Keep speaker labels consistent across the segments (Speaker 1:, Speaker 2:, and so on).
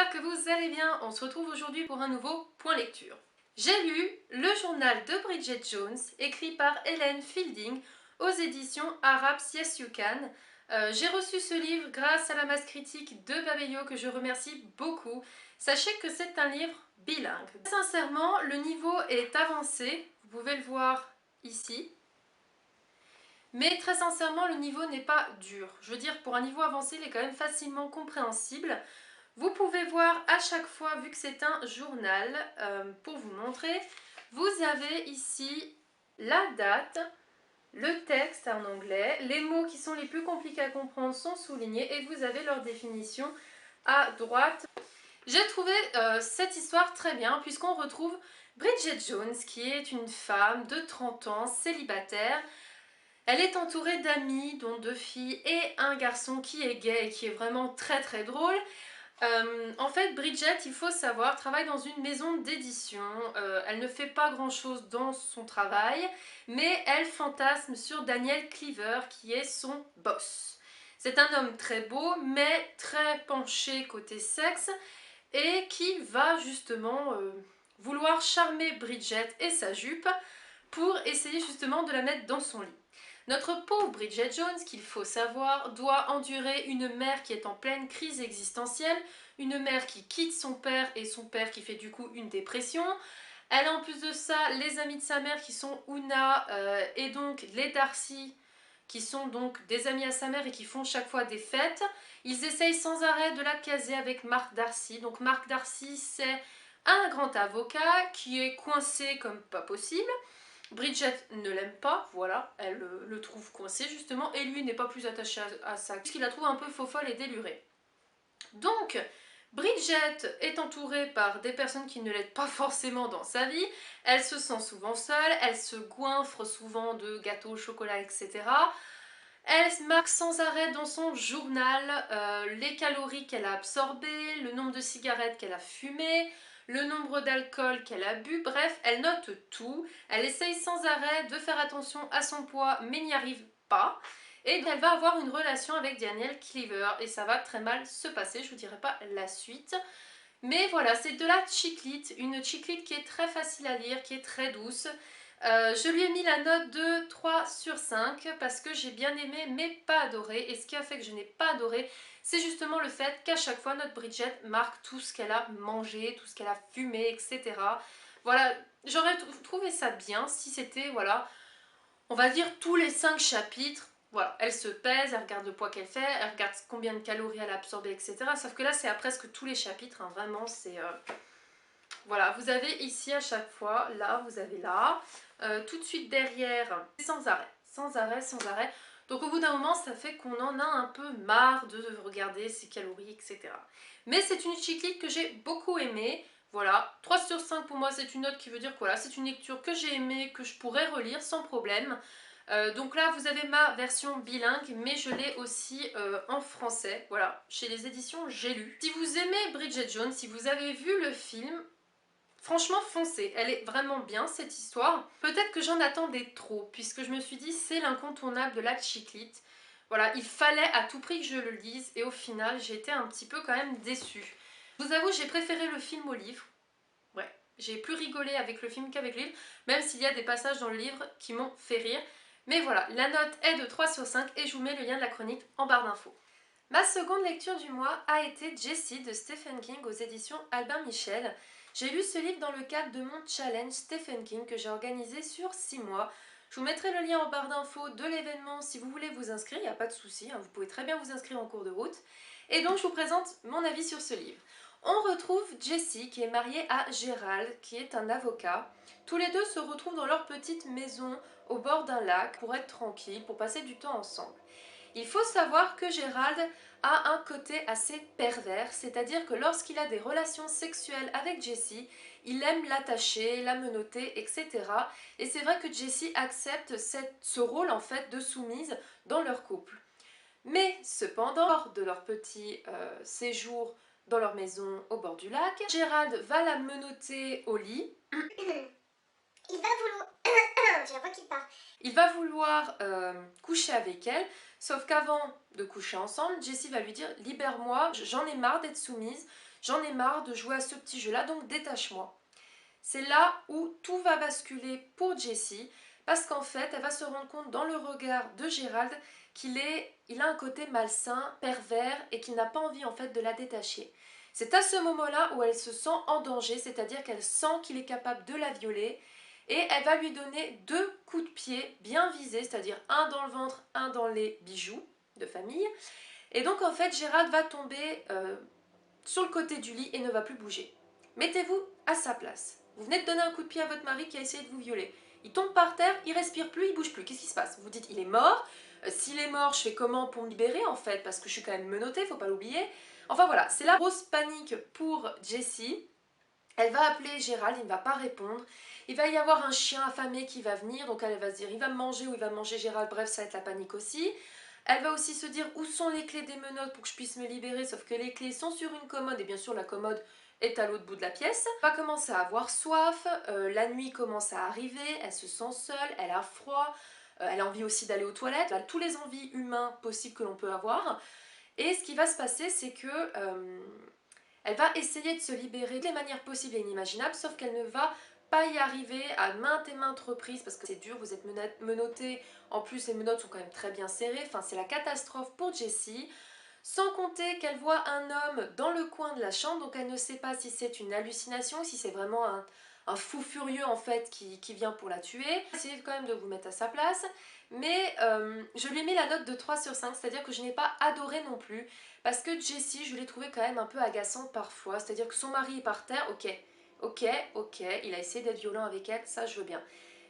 Speaker 1: j'espère que vous allez bien. On se retrouve aujourd'hui pour un nouveau point lecture. J'ai lu le journal de Bridget Jones, écrit par Hélène Fielding, aux éditions Arabs Yes You Can. J'ai reçu ce livre grâce à la masse critique de Babelio que je remercie beaucoup. Sachez que c'est un livre bilingue. Sincèrement, le niveau est avancé, vous pouvez le voir ici. Mais très sincèrement, le niveau n'est pas dur. Je veux dire, pour un niveau avancé, il est quand même facilement compréhensible. Vous pouvez voir à chaque fois, vu que c'est un journal, pour vous montrer, vous avez ici la date, le texte en anglais, les mots qui sont les plus compliqués à comprendre sont soulignés et vous avez leur définition à droite. J'ai trouvé cette histoire très bien puisqu'on retrouve Bridget Jones qui est une femme de 30 ans, célibataire. Elle est entourée d'amis, dont 2 filles et un garçon qui est gay et qui est vraiment très très drôle. En fait, Bridget, il faut savoir, travaille dans une maison d'édition. Elle ne fait pas grand chose dans son travail, mais elle fantasme sur Daniel Cleaver qui est son boss. C'est un homme très beau, mais très penché côté sexe et qui va justement vouloir charmer Bridget et sa jupe pour essayer justement de la mettre dans son lit. Notre pauvre Bridget Jones, qu'il faut savoir, doit endurer une mère qui est en pleine crise existentielle, une mère qui quitte son père et son père qui fait du coup une dépression. Elle a en plus de ça les amis de sa mère qui sont Una et donc les Darcy, qui sont donc des amis à sa mère et qui font chaque fois des fêtes. Ils essayent sans arrêt de la caser avec Mark Darcy. Donc Mark Darcy, c'est un grand avocat qui est coincé comme pas possible. Bridget ne l'aime pas, voilà, elle le trouve coincé justement, et lui n'est pas plus attaché à ça, puisqu'il la trouve un peu faux-folle et délurée. Donc, Bridget est entourée par des personnes qui ne l'aident pas forcément dans sa vie, elle se sent souvent seule, elle se goinfre souvent de gâteaux au chocolat, etc. Elle marque sans arrêt dans son journal les calories qu'elle a absorbées, le nombre de cigarettes qu'elle a fumées, le nombre d'alcool qu'elle a bu, bref, elle note tout. Elle essaye sans arrêt de faire attention à son poids, mais n'y arrive pas. Et elle va avoir une relation avec Daniel Cleaver, et ça va très mal se passer, je vous dirai pas la suite. Mais voilà, c'est de la chiclite, une chiclite qui est très facile à lire, qui est très douce. Je lui ai mis la note de 3 sur 5 parce que j'ai bien aimé mais pas adoré. Et ce qui a fait que je n'ai pas adoré, c'est justement le fait qu'à chaque fois notre Bridget marque tout ce qu'elle a mangé, tout ce qu'elle a fumé, etc. Voilà, j'aurais trouvé ça bien si c'était, voilà, on va dire tous les 5 chapitres. Voilà, elle se pèse, elle regarde le poids qu'elle fait, elle regarde combien de calories elle a absorbé, etc. Sauf que là, c'est à presque tous les chapitres, hein, vraiment, c'est... Voilà, vous avez ici à chaque fois, là, vous avez là, tout de suite derrière, sans arrêt, sans arrêt, sans arrêt. Donc au bout d'un moment, ça fait qu'on en a un peu marre de regarder ses calories, etc. Mais c'est une chiclite que j'ai beaucoup aimée. Voilà, 3 sur 5 pour moi, c'est une note qui veut dire que voilà, c'est une lecture que j'ai aimée, que je pourrais relire sans problème. Donc là, vous avez ma version bilingue, mais je l'ai aussi en français. Voilà, chez les éditions J'ai lu. Si vous aimez Bridget Jones, si vous avez vu le film, franchement, foncez, elle est vraiment bien cette histoire. Peut-être que j'en attendais trop, puisque je me suis dit c'est l'incontournable de la chiclite. Voilà, il fallait à tout prix que je le lise, et au final, j'ai été un petit peu quand même déçue. Je vous avoue, j'ai préféré le film au livre. Ouais, j'ai plus rigolé avec le film qu'avec le livre, même s'il y a des passages dans le livre qui m'ont fait rire. Mais voilà, la note est de 3 sur 5 et je vous mets le lien de la chronique en barre d'infos. Ma seconde lecture du mois a été Jessie de Stephen King aux éditions Albin Michel. J'ai lu ce livre dans le cadre de mon challenge Stephen King que j'ai organisé sur 6 mois. Je vous mettrai le lien en barre d'infos de l'événement si vous voulez vous inscrire, il n'y a pas de souci, hein, vous pouvez très bien vous inscrire en cours de route. Et donc je vous présente mon avis sur ce livre. On retrouve Jessie qui est mariée à Gérald qui est un avocat. Tous les deux se retrouvent dans leur petite maison au bord d'un lac pour être tranquilles, pour passer du temps ensemble. Il faut savoir que Gérald a un côté assez pervers, c'est-à-dire que lorsqu'il a des relations sexuelles avec Jessie, il aime l'attacher, la menotter, etc. Et c'est vrai que Jessie accepte ce rôle en fait de soumise dans leur couple. Mais cependant, lors de leur petit séjour dans leur maison au bord du lac, Gérald va la menotter au lit.
Speaker 2: Il va vouloir... J'ai la voix qui part.
Speaker 1: Il va vouloir coucher avec elle, Sauf qu'avant de coucher ensemble, Jessie va lui dire « Libère-moi, j'en ai marre d'être soumise, j'en ai marre de jouer à ce petit jeu-là, donc détache-moi. » C'est là où tout va basculer pour Jessie, parce qu'en fait, elle va se rendre compte dans le regard de Gérald il a un côté malsain, pervers, et qu'il n'a pas envie en fait de la détacher. C'est à ce moment-là où elle se sent en danger, c'est-à-dire qu'elle sent qu'il est capable de la violer, et elle va lui donner 2 coups de pied bien visés, c'est-à-dire un dans le ventre, un dans les bijoux de famille. Et donc en fait, Gérald va tomber sur le côté du lit et ne va plus bouger. Mettez-vous à sa place. Vous venez de donner un coup de pied à votre mari qui a essayé de vous violer. Il tombe par terre, il respire plus, il bouge plus. Qu'est-ce qui se passe? Vous dites, il est mort. S'il est mort, je fais comment pour me libérer en fait? Parce que je suis quand même menottée, faut pas l'oublier. Enfin voilà, c'est la grosse panique pour Jessie. Elle va appeler Gérald, il ne va pas répondre. Il va y avoir un chien affamé qui va venir, donc elle va se dire, il va me manger ou il va manger Gérald. Bref, ça va être la panique aussi. Elle va aussi se dire où sont les clés des menottes pour que je puisse me libérer, sauf que les clés sont sur une commode et bien sûr la commode est à l'autre bout de la pièce. Elle va commencer à avoir soif, la nuit commence à arriver, elle se sent seule, elle a froid, elle a envie aussi d'aller aux toilettes, elle a tous les envies humains possibles que l'on peut avoir. Et ce qui va se passer, c'est que elle va essayer de se libérer de les manières possibles et inimaginables, sauf qu'elle ne va pas y arriver à maintes et maintes reprises parce que c'est dur, vous êtes menotté, en plus les menottes sont quand même très bien serrées, enfin c'est la catastrophe pour Jessie. Sans compter qu'elle voit un homme dans le coin de la chambre, donc elle ne sait pas si c'est une hallucination, si c'est vraiment un fou furieux en fait qui vient pour la tuer. Essayez quand même de vous mettre à sa place, mais je lui ai mis la note de 3 sur 5, c'est-à-dire que je n'ai pas adoré non plus, parce que Jessie, je l'ai trouvée quand même un peu agaçante parfois, c'est-à-dire que son mari est par terre, ok, il a essayé d'être violent avec elle, ça je veux bien.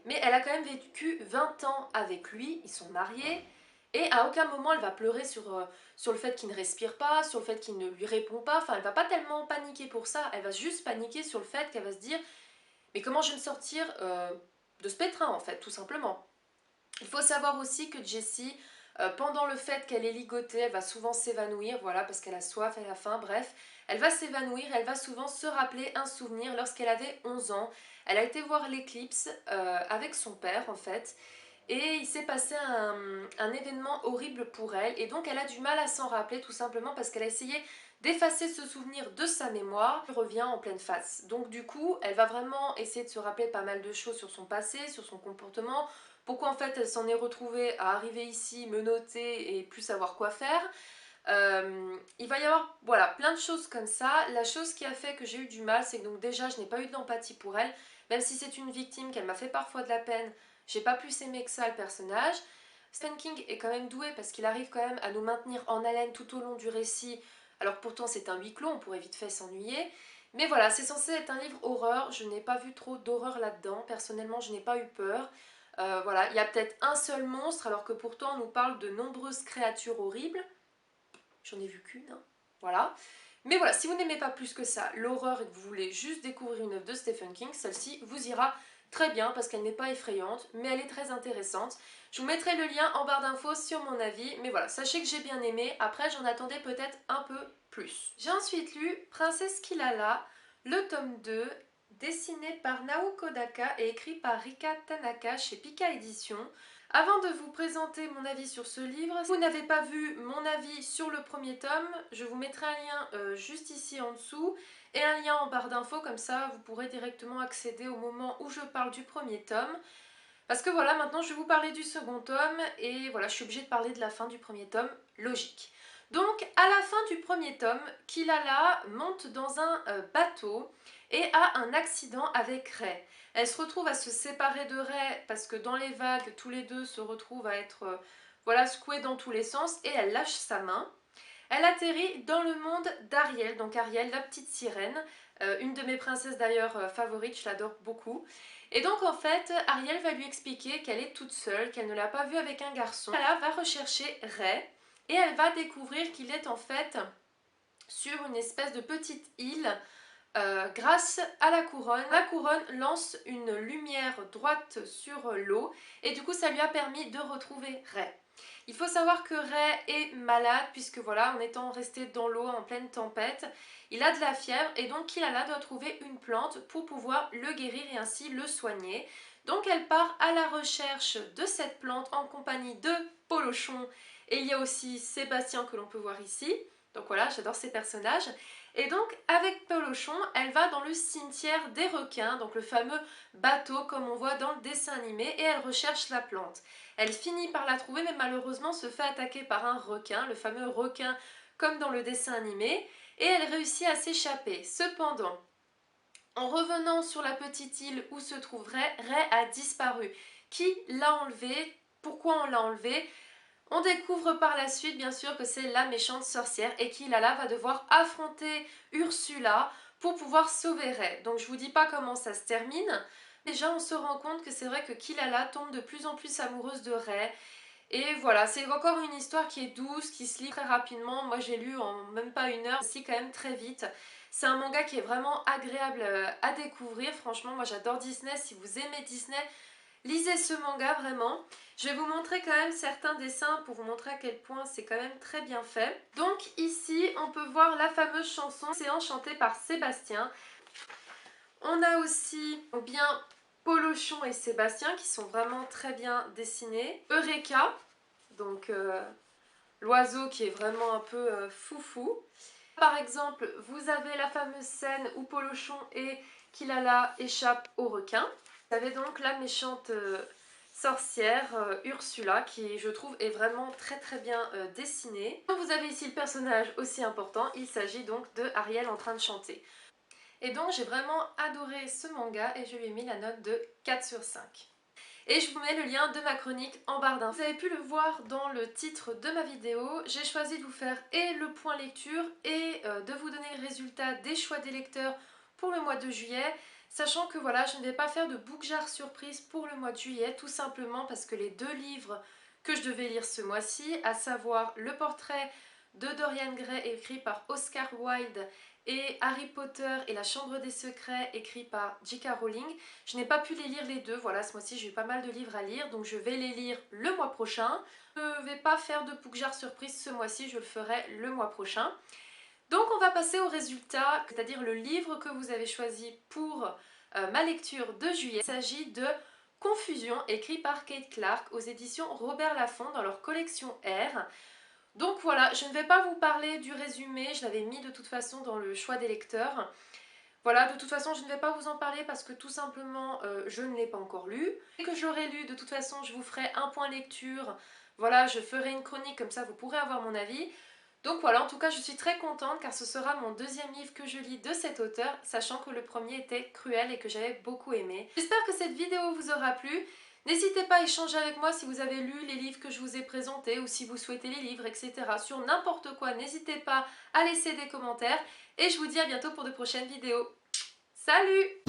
Speaker 1: Mais elle a quand même vécu 20 ans avec lui, ils sont mariés, et à aucun moment elle va pleurer sur le fait qu'il ne respire pas, sur le fait qu'il ne lui répond pas, enfin elle va pas tellement paniquer pour ça, elle va juste paniquer sur le fait qu'elle va se dire mais comment je vais me sortir de ce pétrin en fait, tout simplement. Il faut savoir aussi que Jessie, pendant le fait qu'elle est ligotée, elle va souvent s'évanouir, voilà, parce qu'elle a soif, elle a faim, bref. Elle va s'évanouir, elle va souvent se rappeler un souvenir lorsqu'elle avait 11 ans. Elle a été voir l'éclipse avec son père, en fait. Et il s'est passé un événement horrible pour elle. Et donc elle a du mal à s'en rappeler, tout simplement parce qu'elle a essayé d'effacer ce souvenir de sa mémoire. Il revient en pleine face. Donc du coup, elle va vraiment essayer de se rappeler pas mal de choses sur son passé, sur son comportement, pourquoi en fait elle s'en est retrouvée à arriver ici, menottée et plus savoir quoi faire. Il va y avoir voilà, plein de choses comme ça. La chose qui a fait que j'ai eu du mal, c'est que donc déjà je n'ai pas eu d'empathie pour elle, même si c'est une victime qu'elle m'a fait parfois de la peine, j'ai pas plus aimé que ça le personnage. Stephen King est quand même doué parce qu'il arrive quand même à nous maintenir en haleine tout au long du récit, alors que pourtant c'est un huis clos, on pourrait vite fait s'ennuyer. Mais voilà, c'est censé être un livre horreur, je n'ai pas vu trop d'horreur là-dedans, personnellement je n'ai pas eu peur. Voilà, il y a peut-être un seul monstre alors que pourtant on nous parle de nombreuses créatures horribles. J'en ai vu qu'une, hein. Voilà. Mais voilà, si vous n'aimez pas plus que ça l'horreur et que vous voulez juste découvrir une œuvre de Stephen King, celle-ci vous ira très bien parce qu'elle n'est pas effrayante, mais elle est très intéressante. Je vous mettrai le lien en barre d'infos sur mon avis, mais voilà, sachez que j'ai bien aimé, après j'en attendais peut-être un peu plus. J'ai ensuite lu Princesse Kilala, le tome 2, dessiné par Nao Kodaka et écrit par Rika Tanaka chez Pika Éditions. Avant de vous présenter mon avis sur ce livre, si vous n'avez pas vu mon avis sur le premier tome, je vous mettrai un lien juste ici en dessous et un lien en barre d'infos, comme ça vous pourrez directement accéder au moment où je parle du premier tome. Parce que voilà, maintenant je vais vous parler du second tome et voilà, je suis obligée de parler de la fin du premier tome, logique. Donc à la fin du premier tome, Kilala monte dans un bateau et a un accident avec Ray. Elle se retrouve à se séparer de Ray parce que dans les vagues, tous les deux se retrouvent à être voilà, secoués dans tous les sens et elle lâche sa main. Elle atterrit dans le monde d'Ariel, donc Ariel, la petite sirène, une de mes princesses d'ailleurs favorites, je l'adore beaucoup. Et donc en fait, Ariel va lui expliquer qu'elle est toute seule, qu'elle ne l'a pas vu avec un garçon. Elle va rechercher Ray et elle va découvrir qu'il est en fait sur une espèce de petite île grâce à la couronne. La couronne lance une lumière droite sur l'eau et du coup ça lui a permis de retrouver Ray. Il faut savoir que Ray est malade puisque voilà, en étant resté dans l'eau en pleine tempête, il a de la fièvre et donc Kilala doit trouver une plante pour pouvoir le guérir et ainsi le soigner. Donc elle part à la recherche de cette plante en compagnie de Polochon Et il y a aussi Sébastien que l'on peut voir ici. Donc voilà, j'adore ces personnages. Et donc avec Polochon, elle va dans le cimetière des requins, donc le fameux bateau comme on voit dans le dessin animé, et elle recherche la plante. Elle finit par la trouver, mais malheureusement se fait attaquer par un requin, le fameux requin comme dans le dessin animé, et elle réussit à s'échapper. Cependant, en revenant sur la petite île où se trouve Ray, Ray a disparu. Qui l'a enlevée? Pourquoi on l'a enlevée? On découvre par la suite bien sûr que c'est la méchante sorcière et qu'Ilala va devoir affronter Ursula pour pouvoir sauver Ray. Donc je vous dis pas comment ça se termine. Déjà on se rend compte que c'est vrai que Kilala tombe de plus en plus amoureuse de Ray. Et voilà, c'est encore une histoire qui est douce, qui se lit très rapidement. Moi j'ai lu en même pas une heure, aussi quand même très vite. C'est un manga qui est vraiment agréable à découvrir. Franchement, moi j'adore Disney. Si vous aimez Disney, lisez ce manga vraiment. Je vais vous montrer quand même certains dessins pour vous montrer à quel point c'est quand même très bien fait. Donc ici, on peut voir la fameuse chanson C'est chantée par Sébastien. On a aussi bien Polochon et Sébastien qui sont vraiment très bien dessinés. Eureka, donc l'oiseau qui est vraiment un peu foufou. Par exemple, vous avez la fameuse scène où Polochon et Kilala échappent au requin. Vous avez donc la méchante sorcière Ursula qui, je trouve, est vraiment très très bien dessinée. Vous avez ici le personnage aussi important, il s'agit donc de Ariel en train de chanter. Et donc j'ai vraiment adoré ce manga et je lui ai mis la note de 4 sur 5. Et je vous mets le lien de ma chronique en barre d'infos. Vous avez pu le voir dans le titre de ma vidéo, j'ai choisi de vous faire et le point lecture et de vous donner le résultat des choix des lecteurs pour le mois de juillet. Sachant que voilà, je ne vais pas faire de book jar surprise pour le mois de juillet, tout simplement parce que les deux livres que je devais lire ce mois-ci, à savoir Le portrait de Dorian Gray écrit par Oscar Wilde et Harry Potter et la Chambre des Secrets écrit par J.K. Rowling. Je n'ai pas pu les lire les deux, voilà, ce mois-ci j'ai eu pas mal de livres à lire, donc je vais les lire le mois prochain. Je ne vais pas faire de book jar surprise ce mois-ci, je le ferai le mois prochain. Donc on va passer au résultat, c'est-à-dire le livre que vous avez choisi pour ma lecture de juillet. Il s'agit de Confusion, écrit par Kate Clark aux éditions Robert Laffont dans leur collection R. Donc voilà, je ne vais pas vous parler du résumé, je l'avais mis de toute façon dans le choix des lecteurs. Voilà, de toute façon je ne vais pas vous en parler parce que tout simplement je ne l'ai pas encore lu. Dès que je l'aurai lu, de toute façon je vous ferai un point lecture. Voilà, je ferai une chronique comme ça vous pourrez avoir mon avis. Donc voilà, en tout cas je suis très contente car ce sera mon deuxième livre que je lis de cet auteur, sachant que le premier était Cruel et que j'avais beaucoup aimé. J'espère que cette vidéo vous aura plu. N'hésitez pas à échanger avec moi si vous avez lu les livres que je vous ai présentés ou si vous souhaitez les livres, etc. Sur n'importe quoi, n'hésitez pas à laisser des commentaires. Et je vous dis à bientôt pour de prochaines vidéos. Salut!